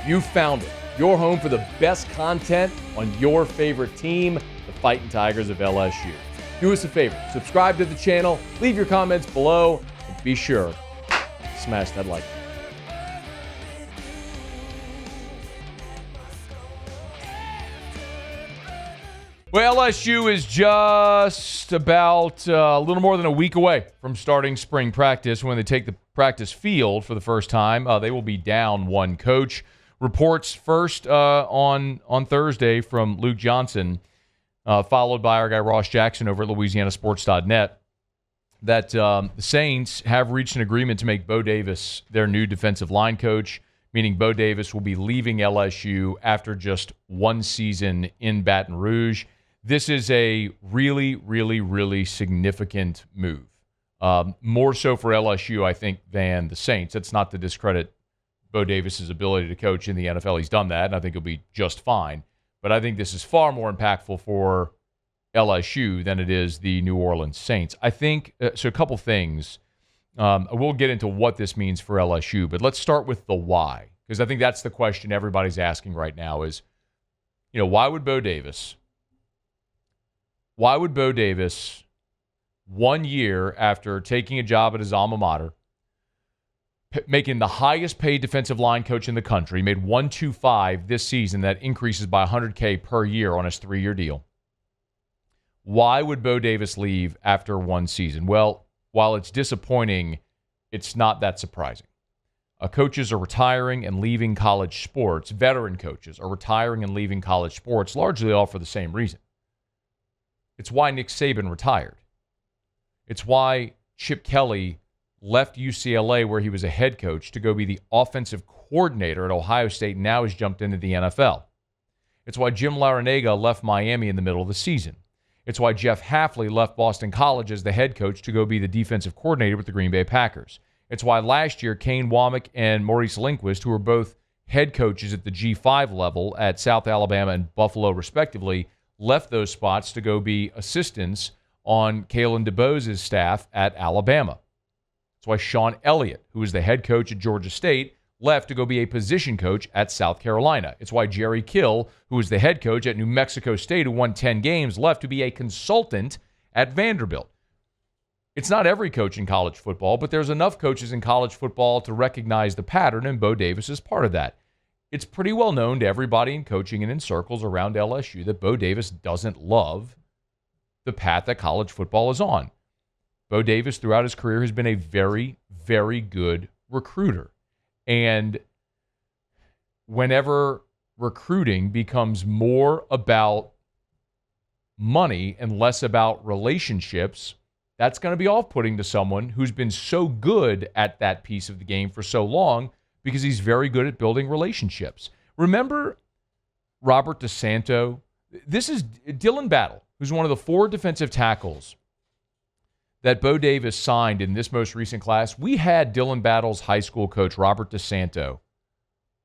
You found it. Your home for the best content on your favorite team, the Fighting Tigers of LSU. Do us a favor. Subscribe to the channel. Leave your comments below. And be sure to smash that like button. Well, LSU is just about a little more than a week away from starting spring practice. When they take the practice field for the first time, they will be down one coach. Reports first on Thursday from Luke Johnson, followed by our guy Ross Jackson over at LouisianaSports.net, that the Saints have reached an agreement to make Bo Davis their new defensive line coach, meaning Bo Davis will be leaving LSU after just one season in Baton Rouge. This is a really, really, really significant move. More so for LSU, I think, than the Saints. That's not to discredit Bo Davis's ability to coach in the NFL. He's done that, and I think he'll be just fine. But I think this is far more impactful for LSU than it is the New Orleans Saints. I think, so a couple things. We'll get into what this means for LSU, but let's start with the why, because I think that's the question everybody's asking right now is, why would Bo Davis, 1 year after taking a job at his alma mater, making the highest paid defensive line coach in the country, made $125 this season, that increases by $100K per year on his 3-year deal. Why would Bo Davis leave after one season? Well, while it's disappointing, it's not that surprising. Coaches are retiring and leaving college sports. Veteran coaches are retiring and leaving college sports, largely all for the same reason. It's why Nick Saban retired. It's why Chip Kelly left UCLA, where he was a head coach, to go be the offensive coordinator at Ohio State and now has jumped into the NFL. It's why Jim Larrañaga left Miami in the middle of the season. It's why Jeff Hafley left Boston College as the head coach to go be the defensive coordinator with the Green Bay Packers. It's why last year Kane Womack and Maurice Linguist, who were both head coaches at the G5 level at South Alabama and Buffalo respectively, left those spots to go be assistants on Kalen DeBose's staff at Alabama. That's why Sean Elliott, who was the head coach at Georgia State, left to go be a position coach at South Carolina. It's why Jerry Kill, who was the head coach at New Mexico State, who won 10 games, left to be a consultant at Vanderbilt. It's not every coach in college football, but there's enough coaches in college football to recognize the pattern, and Bo Davis is part of that. It's pretty well known to everybody in coaching and in circles around LSU that Bo Davis doesn't love the path that college football is on. Bo Davis, throughout his career, has been a very, very good recruiter. And whenever recruiting becomes more about money and less about relationships, that's going to be off-putting to someone who's been so good at that piece of the game for so long, because he's very good at building relationships. Remember Robert DeSanto? This is Dylan Battle, who's one of the 4 defensive tackles that Bo Davis signed in this most recent class. We had Dylan Battle's high school coach, Robert DeSanto,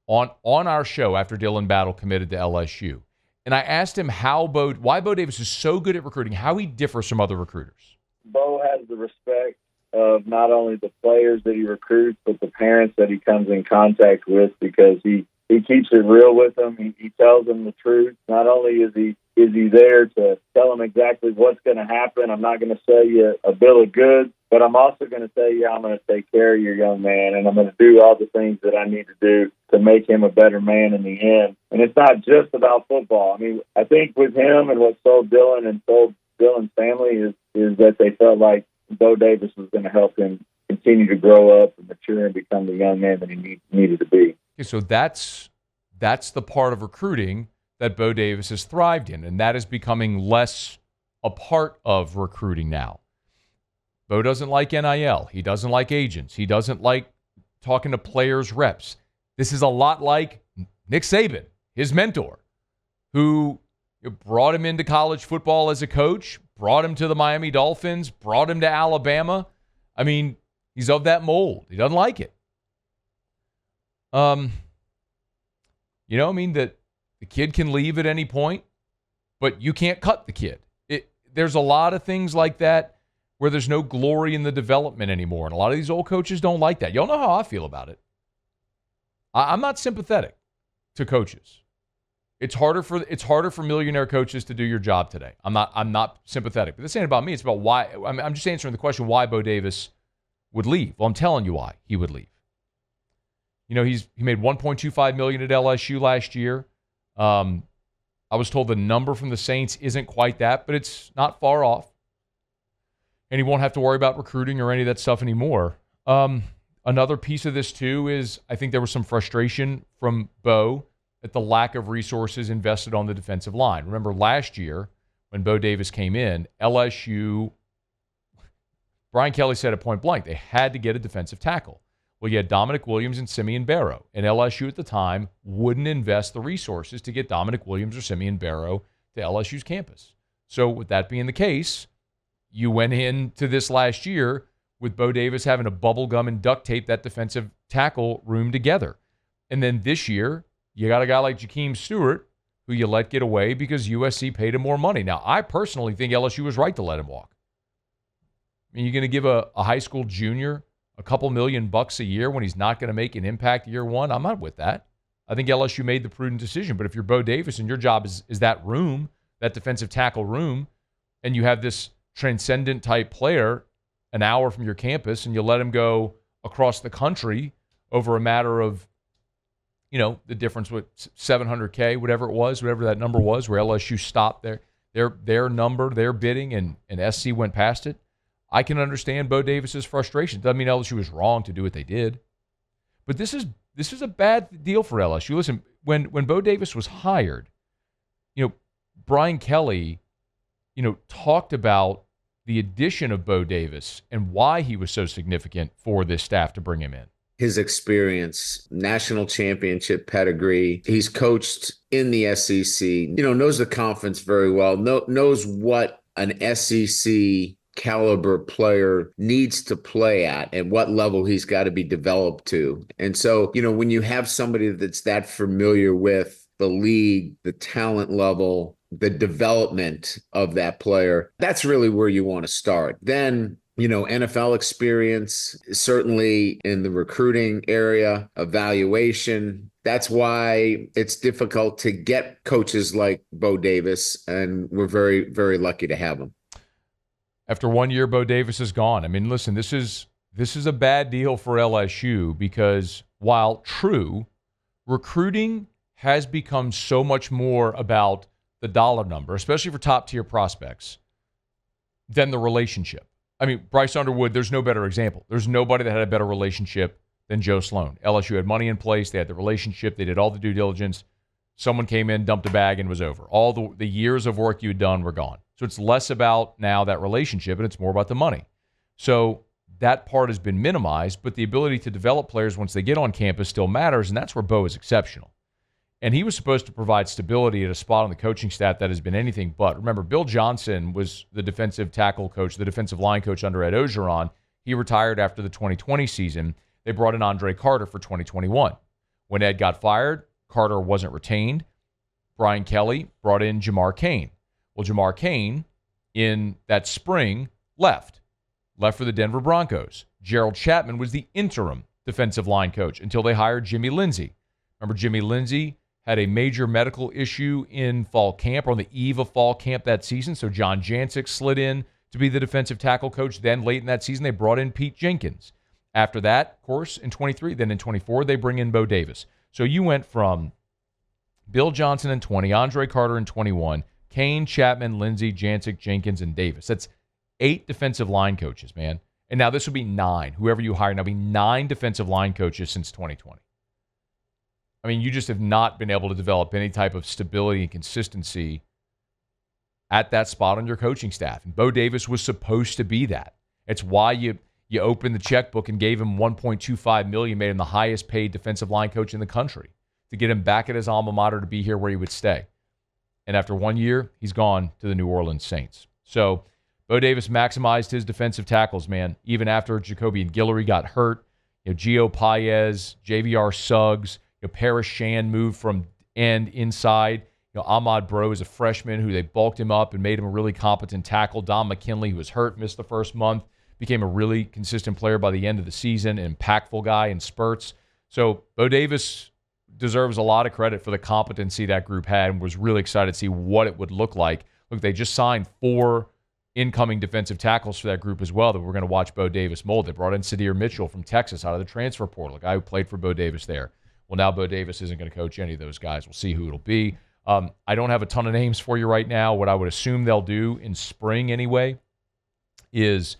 on our show after Dylan Battle committed to LSU. And I asked him why Bo Davis is so good at recruiting, how he differs from other recruiters. Bo has the respect of not only the players that he recruits, but the parents that he comes in contact with, because he keeps it real with them. He tells them the truth. Not only is he there to tell them exactly what's going to happen. I'm not going to sell you a bill of goods, but I'm also going to tell you I'm going to take care of your young man, and I'm going to do all the things that I need to do to make him a better man in the end. And it's not just about football. I mean, I think with him and what sold Dylan and sold Dylan's family is that they felt like Bo Davis was going to help him continue to grow up and mature and become the young man that he needed to be. Okay, so that's the part of recruiting that Bo Davis has thrived in, and that is becoming less a part of recruiting now. Bo doesn't like NIL. He doesn't like agents. He doesn't like talking to players' reps. This is a lot like Nick Saban, his mentor, who brought him into college football as a coach, brought him to the Miami Dolphins, brought him to Alabama. I mean, he's of that mold. He doesn't like it. That the kid can leave at any point, but you can't cut the kid. There's a lot of things like that where there's no glory in the development anymore, and a lot of these old coaches don't like that. Y'all know how I feel about it. I'm not sympathetic. to coaches. It's harder for millionaire coaches to do your job today. I'm not sympathetic, but this ain't about me. It's about why. I'm just answering the question why Bo Davis would leave. Well, I'm telling you why he would leave. You know, he made $1.25 million at LSU last year. I was told the number from the Saints isn't quite that, but it's not far off. And he won't have to worry about recruiting or any of that stuff anymore. Another piece of this, too, is I think there was some frustration from Bo at the lack of resources invested on the defensive line. Remember last year when Bo Davis came in, LSU, Brian Kelly said at point blank, they had to get a defensive tackle. Well, you had Dominic Williams and Simeon Barrow, and LSU at the time wouldn't invest the resources to get Dominic Williams or Simeon Barrow to LSU's campus. So with that being the case, you went into this last year with Bo Davis having to bubble gum and duct tape that defensive tackle room together. And then this year, you got a guy like Jakeem Stewart who you let get away because USC paid him more money. Now, I personally think LSU was right to let him walk. I mean, you're going to give a high school junior a couple $1,000,000 a year when he's not going to make an impact year one? I'm not with that. I think LSU made the prudent decision. But if you're Bo Davis and your job is that room, that defensive tackle room, and you have this transcendent type player an hour from your campus and you let him go across the country over a matter of, you know, the difference with $700K, whatever it was, whatever that number was, where LSU stopped their number, their bidding, and SC went past it. I can understand Bo Davis's frustration. Doesn't mean LSU was wrong to do what they did. But this is a bad deal for LSU. Listen, when Bo Davis was hired, you know, Brian Kelly, you know, talked about the addition of Bo Davis and why he was so significant for this staff to bring him in. His experience, national championship pedigree. He's coached in the SEC, you know, knows the conference very well, knows what an SEC caliber player needs to play at and what level he's got to be developed to. And so, you know, when you have somebody that's that familiar with the league, the talent level, the development of that player, that's really where you want to start. Then, you know, NFL experience, certainly in the recruiting area, evaluation. That's why it's difficult to get coaches like Bo Davis, and we're very, very lucky to have him. After 1 year, Bo Davis is gone. I mean, listen, this is a bad deal for LSU because while true, recruiting has become so much more about the dollar number, especially for top-tier prospects, than the relationship. I mean, Bryce Underwood, there's no better example. There's nobody that had a better relationship than Joe Sloan. LSU had money in place. They had the relationship. They did all the due diligence. Someone came in, dumped a bag, and was over. All the years of work you had done were gone. So it's less about now that relationship, and it's more about the money. So that part has been minimized, but the ability to develop players once they get on campus still matters, and that's where Bo is exceptional. And he was supposed to provide stability at a spot on the coaching staff that has been anything but. Remember, Bill Johnson was the defensive tackle coach, the defensive line coach under Ed Ogeron. He retired after the 2020 season. They brought in Andre Carter for 2021. When Ed got fired, Carter wasn't retained. Brian Kelly brought in Jamar Cain. Well, Jamar Cain, in that spring, left for the Denver Broncos. Gerald Chapman was the interim defensive line coach until they hired Jimmy Lindsey. Remember, Jimmy Lindsey had a major medical issue in fall camp, or on the eve of fall camp that season, so John Jancic slid in to be the defensive tackle coach. Then late in that season, they brought in Pete Jenkins. After that, of course, in 23, then in 24, they bring in Bo Davis. So you went from Bill Johnson in 20, Andre Carter in 21, Cain, Chapman, Lindsey, Jancic, Jenkins, and Davis. That's 8 defensive line coaches, man. And now this will be 9. Whoever you hire now will be 9 defensive line coaches since 2020. I mean, you just have not been able to develop any type of stability and consistency at that spot on your coaching staff. And Bo Davis was supposed to be that. It's why you opened the checkbook and gave him $1.25 million, made him the highest paid defensive line coach in the country, to get him back at his alma mater to be here where he would stay. And after 1 year, he's gone to the New Orleans Saints. So Bo Davis maximized his defensive tackles, man, even after Jacoby and Guillory got hurt. You know, Gio Paez, JVR Suggs, you know, Paris Shan moved from end inside. You know, Ahmad Bro is a freshman who they bulked him up and made him a really competent tackle. Don McKinley, who was hurt, missed the first month, became a really consistent player by the end of the season, an impactful guy in spurts. So Bo Davis deserves a lot of credit for the competency that group had and was really excited to see what it would look like. Look, they just signed 4 incoming defensive tackles for that group as well that we're going to watch Bo Davis mold. They brought in Sadir Mitchell from Texas out of the transfer portal, a guy who played for Bo Davis there. Well, now Bo Davis isn't going to coach any of those guys. We'll see who it'll be. I don't have a ton of names for you right now. What I would assume they'll do in spring anyway is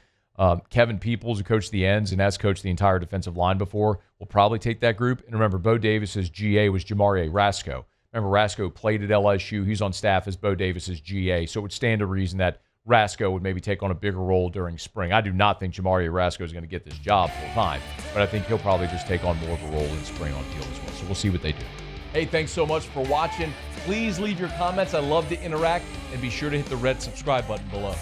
Kevin Peoples, who coached the ends and has coached the entire defensive line before, will probably take that group. And remember, Bo Davis's GA was Jamarie Rasco. Remember, Rasco played at LSU. He's on staff as Bo Davis's GA. So it would stand to reason that Rasco would maybe take on a bigger role during spring. I do not think Jamarie Rasco is going to get this job full time, but I think he'll probably just take on more of a role in spring on field as well. So we'll see what they do. Hey, thanks so much for watching. Please leave your comments. I love to interact, and be sure to hit the red subscribe button below.